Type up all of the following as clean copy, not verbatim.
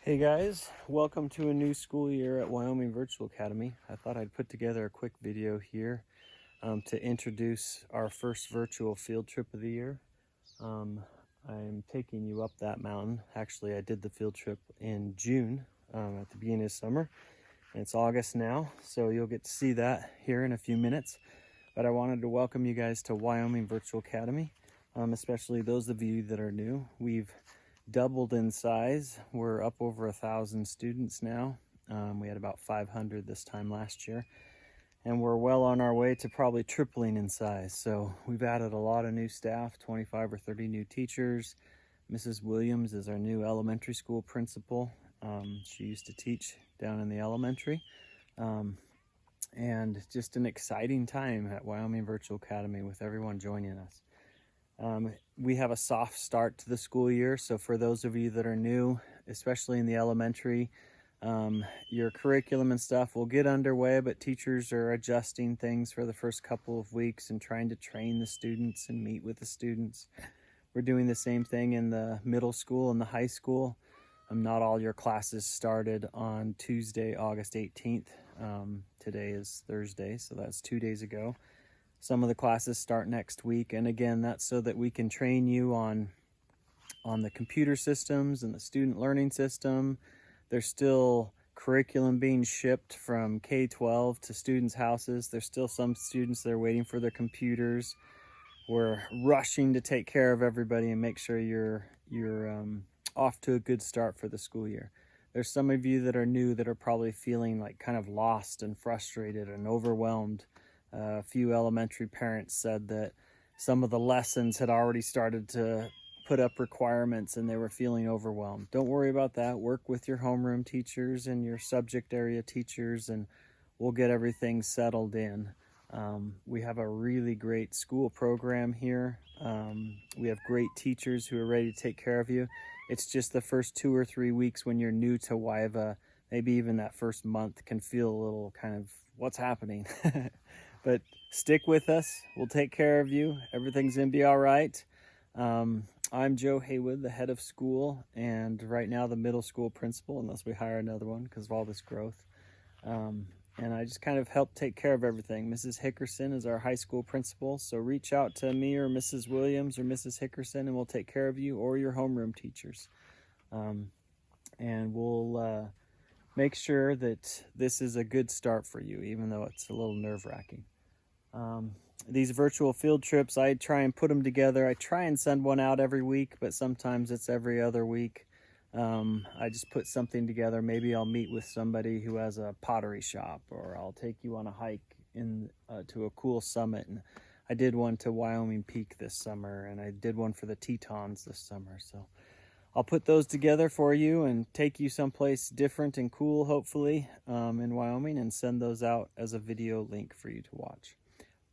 Hey guys, welcome to a new school year at Wyoming Virtual Academy. I thought I'd put together a quick video here to introduce our first virtual field trip of the year. I'm taking you up that mountain. Actually, I did the field trip in June at the beginning of summer. And it's August now, so you'll get to see that here in a few minutes. But I wanted to welcome you guys to Wyoming Virtual Academy, especially those of you that are new. We've doubled in size. We're up over 1,000 students now. We had about 500 this time last year, and we're well on our way to probably tripling in size. So we've added a lot of new staff, 25 or 30 new teachers. Mrs. Williams is our new elementary school principal. She used to teach down in the elementary. And just an exciting time at Wyoming Virtual Academy with everyone joining us. We have a soft start to the school year, so for those of you that are new, especially in the elementary, your curriculum and stuff will get underway, but teachers are adjusting things for the first couple of weeks and trying to train the students and meet with the students. We're doing the same thing in the middle school and the high school. Not all your classes started on Tuesday, August 18th. Today is Thursday, so that's 2 days ago. Some of the classes start next week, and again, that's so that we can train you on the computer systems and the student learning system. There's still curriculum being shipped from K-12 to students' houses. There's still some students that are waiting for their computers. We're rushing to take care of everybody and make sure you're off to a good start for the school year. There's some of you that are new that are probably feeling like kind of lost and frustrated and overwhelmed. A few elementary parents said that some of the lessons had already started to put up requirements and they were feeling overwhelmed. Don't worry about that. Work with your homeroom teachers and your subject area teachers, and we'll get everything settled in. We have a really great school program here. We have great teachers who are ready to take care of you. It's just the first 2 or 3 weeks when you're new to WYVA, maybe even that first month can feel a little kind of what's happening. But stick with us. We'll take care of you. Everything's going to be all right. I'm Joe Haywood, the head of school, and right now the middle school principal, unless we hire another one because of all this growth. And I just kind of help take care of everything. Mrs. Hickerson is our high school principal, so reach out to me or Mrs. Williams or Mrs. Hickerson, and we'll take care of you, or your homeroom teachers. And we'll make sure that this is a good start for you, even though it's a little nerve-wracking. These virtual field trips, I try and put them together. I try and send one out every week, but sometimes it's every other week. I just put something together. Maybe I'll meet with somebody who has a pottery shop, or I'll take you on a hike to a cool summit. And I did one to Wyoming Peak this summer, and I did one for the Tetons this summer. So I'll put those together for you and take you someplace different and cool, hopefully, in Wyoming, and send those out as a video link for you to watch.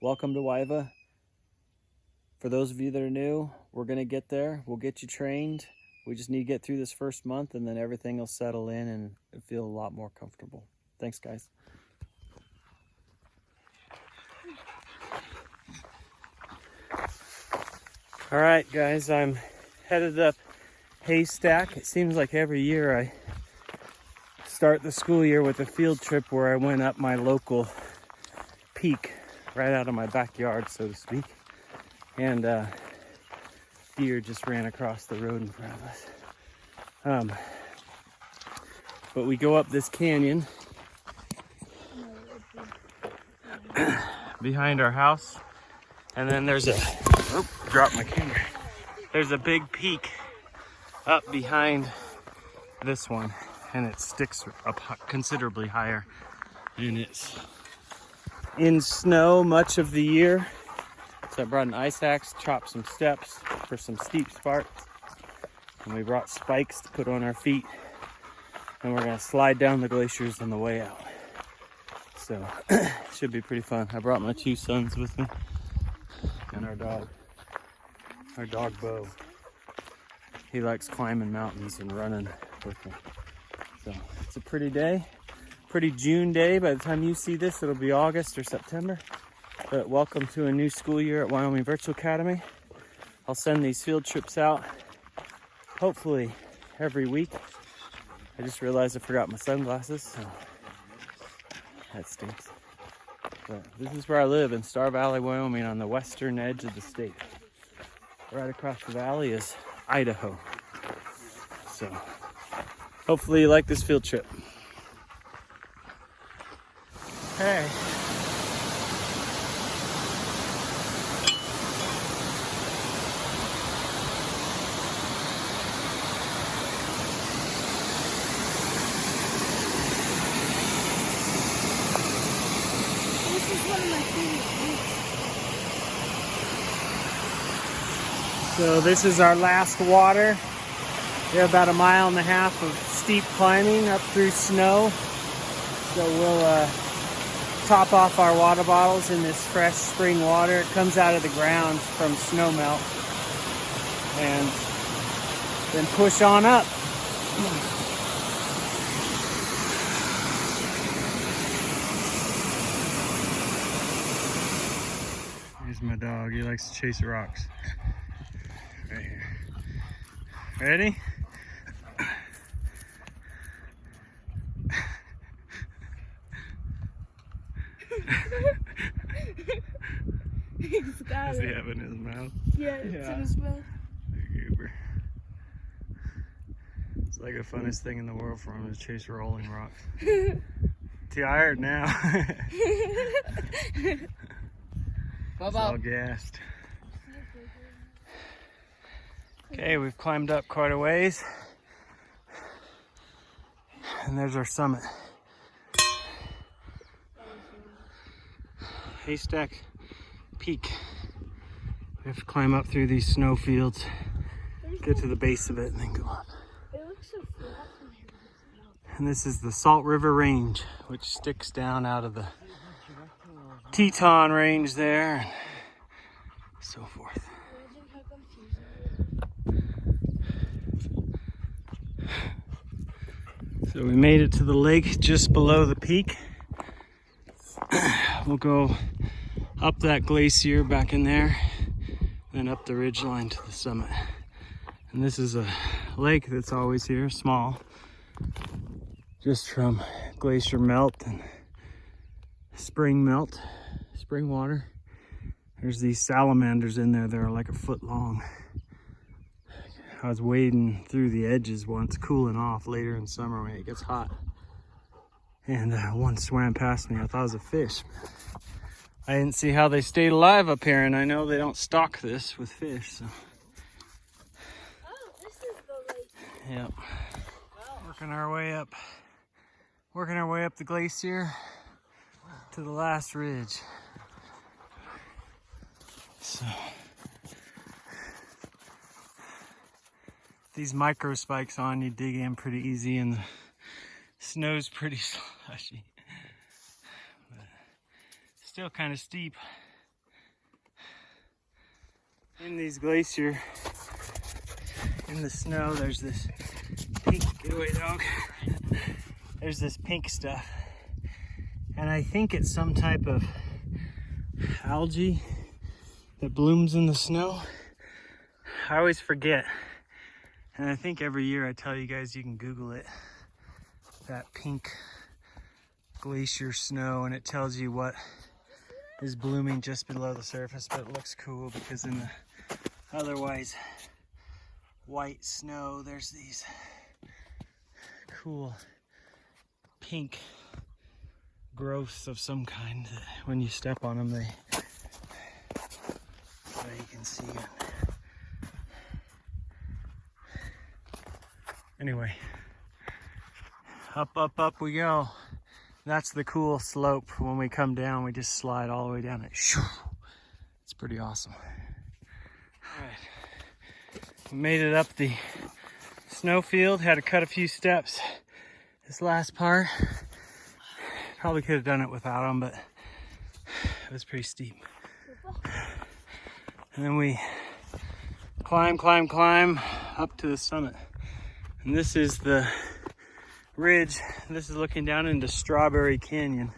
Welcome to WYVA. For those of you that are new, we're going to get there. We'll get you trained. We just need to get through this first month, and then everything will settle in and feel a lot more comfortable. Thanks, guys. All right, guys, I'm headed up Haystack. It seems like every year I start the school year with a field trip where I went up my local peak right out of my backyard, so to speak. And deer just ran across the road in front of us. But we go up this canyon behind our house, and then there's dropped my camera. There's a big peak up behind this one, and it sticks up considerably higher, and it's in snow much of the year. So I brought an ice axe, chopped some steps for some steep spots, and we brought spikes to put on our feet, and we're gonna slide down the glaciers on the way out. So it should be pretty fun. I brought my 2 sons with me and our dog Bo. He likes climbing mountains and running with me. So it's a pretty day, pretty June day. By the time you see this, it'll be August or September. But welcome to a new school year at Wyoming Virtual Academy. I'll send these field trips out hopefully every week. I just realized I forgot my sunglasses, so that stinks. But this is where I live, in Star Valley, Wyoming, on the western edge of the state. Right across the valley is Idaho. So hopefully you like this field trip. Hey. This is one of my favorite things. So this is our last water. We have about 1.5 miles of steep climbing up through snow. So we'll top off our water bottles in this fresh spring water. It comes out of the ground from snow melt. And then push on up. Here's my dog. He likes to chase rocks. Right here. Ready? He's got Does he it. have it in his mouth? Yeah, it's in his mouth. Goober. It's like the funnest thing in the world for him to chase rolling rocks. Tired now. It's all gassed. Okay, we've climbed up quite a ways. And there's our summit. Haystack Peak. We have to climb up through these snow fields, get to the base of it, and then go up. It looks so flat from here. And this is the Salt River Range, which sticks down out of the Teton Range there, and so forth. Imagine how confusing. So we made it to the lake just below the peak. We'll go up that glacier back in there, then up the ridgeline to the summit. And this is a lake that's always here, small, just from glacier melt and spring melt, spring water. There's these salamanders in there that are like 1 foot long. I was wading through the edges once, cooling off later in summer when it gets hot. And one swam past me. I thought it was a fish. I didn't see how they stayed alive up here, and I know they don't stock this with fish. So. Oh, this is the lake. Yep. Working our way up the glacier to the last ridge. So these micro spikes on, you dig in pretty easy, and the snow's pretty slushy. But still kind of steep. In these glacier, in the snow, there's this pink, get away dog. There's this pink stuff. And I think it's some type of algae that blooms in the snow. I always forget. And I think every year I tell you guys you can Google it. That pink glacier snow, and it tells you what is blooming just below the surface, but it looks cool because in the otherwise white snow, there's these cool pink growths of some kind that when you step on them, they, so you can see it. Anyway, up we go. That's the cool slope. When we come down, we just slide all the way down it. It's pretty awesome. All right, we made it up the snowfield. Had to cut a few steps this last part. Probably could have done it without them, but it was pretty steep. And then we climb up to the summit. And this is the ridge. This is looking down into Strawberry Canyon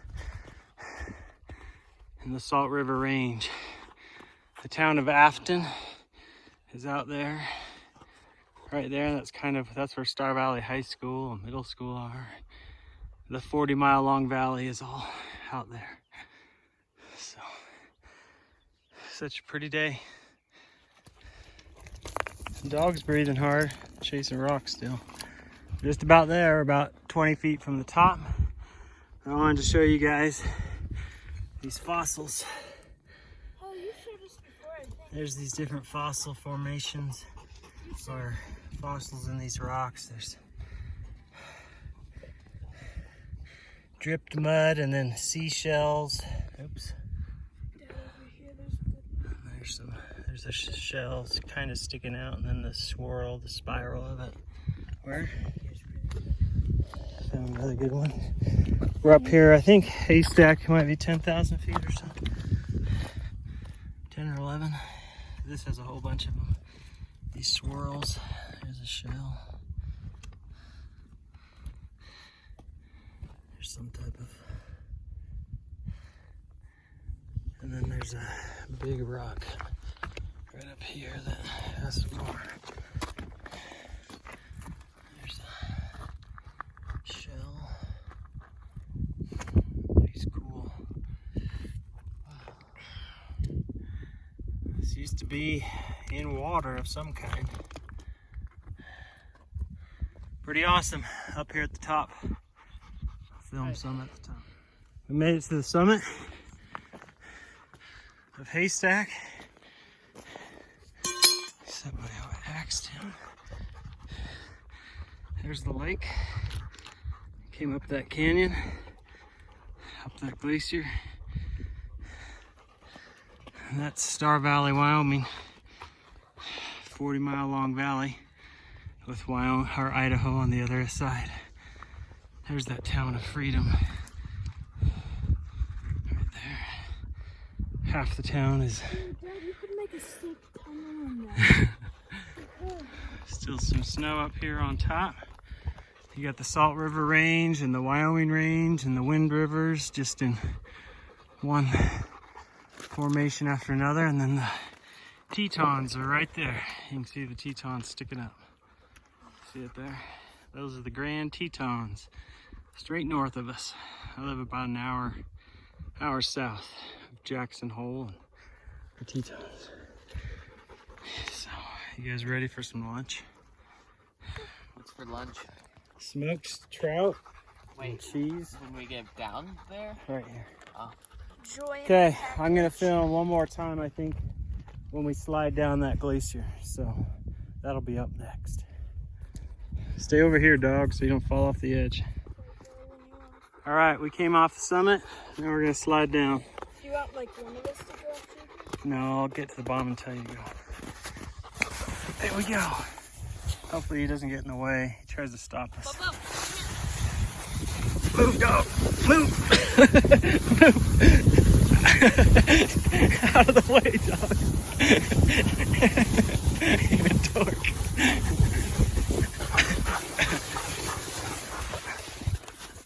in the Salt River Range. The town of Afton is out there. Right there, that's where Star Valley High School and middle school are. The 40-mile long valley is all out there. So, such a pretty day. The dog's breathing hard, chasing rocks still. Just about there, about 20 feet from the top. I wanted to show you guys these fossils. Oh, you showed us before, I think. There's these different fossil formations or fossils in these rocks. There's dripped mud and then seashells. Oops. Down over here, there's a good one. There's a shell kind of sticking out, and then the swirl, the spiral of it. Where? Found another good one. We're up here, I think Haystack might be 10,000 feet or something. 10 or 11. This has a whole bunch of them. These swirls. There's a shell. There's some type of... And then there's a big rock right up here that has some more. There's a shell. He's cool. Wow. This used to be in water of some kind. Pretty awesome up here at the top. Film some at the top. We made it to the summit of Haystack. Somebody axed him. There's the lake. Came up that canyon, up that glacier. And that's Star Valley, Wyoming. 40-mile long valley with Wyoming or Idaho on the other side. There's that town of Freedom. Right there. Half the town is... Dad, you could make a steep tunnel in there. Still some snow up here on top. You got the Salt River Range and the Wyoming Range and the Wind Rivers just in one formation after another. And then the Tetons are right there. You can see the Tetons sticking up. See it there? Those are the Grand Tetons, straight north of us. I live about an hour south of Jackson Hole and the Tetons. So, you guys ready for some lunch? What's for lunch? Smoked trout and Wait, cheese. when we get down there? Right here. Oh. Joy. Okay, I'm gonna film one more time, I think, when we slide down that glacier. So that'll be up next. Stay over here, dog, so you don't fall off the edge. All right, we came off the summit. Now we're gonna slide down. Do you want like one of us to go up to? No, I'll get to the bottom and tell you to go. There we go. Hopefully he doesn't get in the way. He tries to stop us. Move, dog. Move. Move. Out of the way, dog. You're a dork.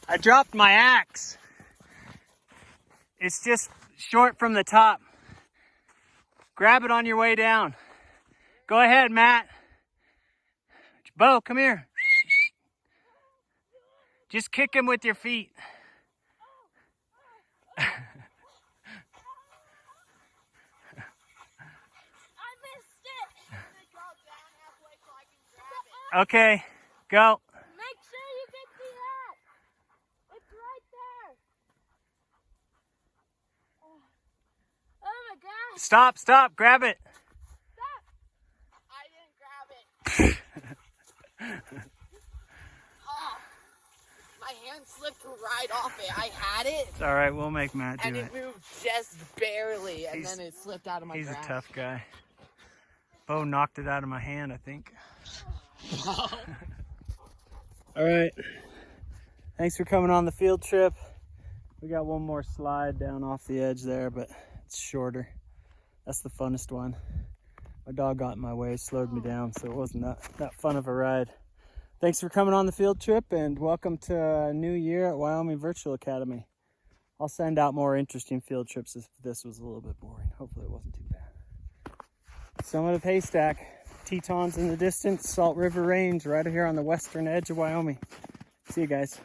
I dropped my axe. It's just short from the top. Grab it on your way down. Go ahead, Matt. Bo, come here. Just kick him with your feet. I missed it. Okay, go. Make sure you get the hat. It's right there. Oh my gosh. Stop, grab it. I didn't grab it. Oh, my hand slipped right off it. I had it, It's all right, we'll make Matt do and it. it moved just barely, and He's- then it slipped out of my He's a grasp. tough guy. Bo knocked it out of my hand, I think. All right. Thanks for coming on the field trip. We got one more slide down off the edge there, but it's shorter. That's the funnest one. My dog got in my way, slowed me down, so it wasn't that fun of a ride. Thanks for coming on the field trip, and welcome to a new year at Wyoming Virtual Academy. I'll send out more interesting field trips if this was a little bit boring. Hopefully it wasn't too bad. Summit of Haystack, Tetons in the distance, Salt River Range right here on the western edge of Wyoming. See you guys.